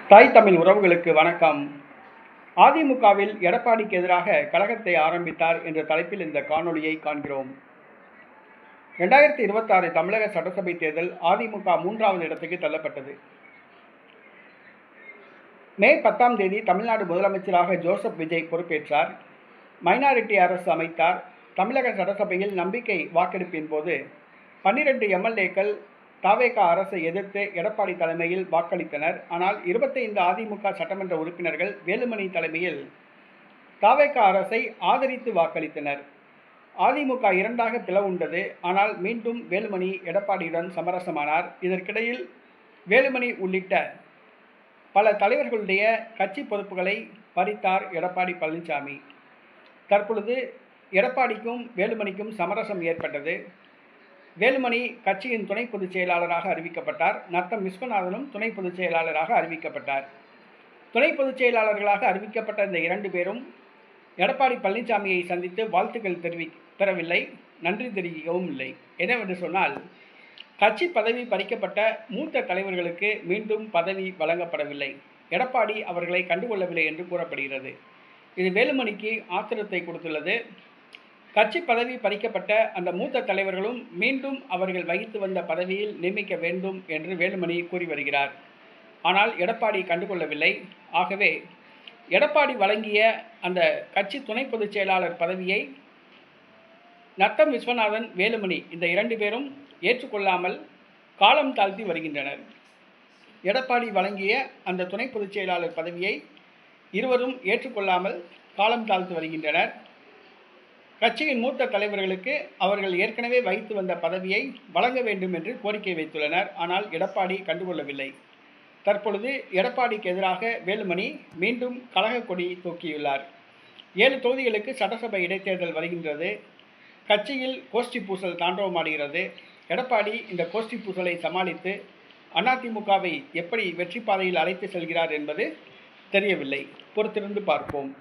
தாய் தமிழ் உறவுகளுக்கு வணக்கம். அதிமுகவில் எடப்பாடிக்கு எதிராக கலகத்தை ஆரம்பித்தார் என்ற தலைப்பில் இந்த காணொளியை காண்கிறோம். 2026 தமிழக சட்டசபை தேர்தல் அதிமுக 3வது இடத்துக்கு தள்ளப்பட்டது. மே 10ஆம் தேதி தமிழ்நாடு முதலமைச்சராக ஜோசப் விஜய் பொறுப்பேற்றார். மைனாரிட்டி அரசு அமைத்தார். தமிழக சட்டசபையில் நம்பிக்கை வாக்கெடுப்பின் போது 12 எம்எல்ஏக்கள் தவேக அரசை எதிர்த்து எடப்பாடி தலைமையில் வாக்களித்தனர். ஆனால் 25 அதிமுக சட்டமன்ற உறுப்பினர்கள் வேலுமணி தலைமையில் தவேக அரசை ஆதரித்து வாக்களித்தனர். அதிமுக இரண்டாக பிளவுண்டது. ஆனால் மீண்டும் வேலுமணி எடப்பாடியுடன் சமரசமானார். இதற்கிடையில் வேலுமணி உள்ளிட்ட பல தலைவர்களுடைய கட்சி பொறுப்புகளை பறித்தார் எடப்பாடி பழனிசாமி. தற்பொழுது எடப்பாடிக்கும் வேலுமணிக்கும் சமரசம் ஏற்பட்டது. வேலுமணி கட்சியின் துணை பொதுச் செயலாளராக அறிவிக்கப்பட்டார். நத்தம் விஸ்வநாதனும் துணை பொதுச் செயலாளராக அறிவிக்கப்பட்டார். துணை பொதுச் செயலாளர்களாக அறிவிக்கப்பட்ட இந்த 2 பேரும் எடப்பாடி பழனிசாமியை சந்தித்து வாழ்த்துக்கள் பெறவில்லை, நன்றி தெரிவிக்கவும் இல்லை. என்னவென்று சொன்னால், கட்சி பதவி பறிக்கப்பட்ட மூத்த தலைவர்களுக்கு மீண்டும் பதவி வழங்கப்படவில்லை. எடப்பாடி அவர்களை கண்டுகொள்ளவில்லை என்று கூறப்படுகிறது. இது வேலுமணிக்கு ஆத்திரத்தை கொடுத்துள்ளது. கட்சி பதவி பறிக்கப்பட்ட அந்த மூத்த தலைவர்களும் மீண்டும் அவர்கள் வகித்து வந்த பதவியில் நியமிக்க வேண்டும் என்று வேலுமணி கூறி வருகிறார். ஆனால் எடப்பாடி கண்டுகொள்ளவில்லை. ஆகவே எடப்பாடி வழங்கிய அந்த கட்சி துணை பொதுச் செயலாளர் பதவியை நத்தம் விஸ்வநாதன், வேலுமணி இந்த 2 பேரும் ஏற்றுக்கொள்ளாமல் காலம் தாழ்த்தி வருகின்றனர். எடப்பாடி வழங்கிய அந்த துணை பொதுச் செயலாளர் பதவியை இருவரும் ஏற்றுக்கொள்ளாமல் காலம் தாழ்த்தி வருகின்றனர். கட்சியின் மூத்த தலைவர்களுக்கு அவர்கள் ஏற்கனவே வகித்து வந்த பதவியை வழங்க வேண்டும் என்று கோரிக்கை வைத்துள்ளனர். ஆனால் எடப்பாடி கண்டுகொள்ளவில்லை. தற்பொழுது எடப்பாடிக்கு எதிராக வேலுமணி மீண்டும் கலக கொடி தூக்கியுள்ளார். 7 தொகுதிகளுக்கு சட்டசபை இடைத்தேர்தல் வருகின்றது. கட்சியில் கோஷ்டி பூசல் தாண்டவமாடுகிறது. எடப்பாடி இந்த கோஷ்டி பூசலை சமாளித்து அதிமுகவை எப்படி வெற்றி பாதையில் அழைத்து செல்கிறார் என்பது தெரியவில்லை. பொறுத்திருந்து பார்ப்போம்.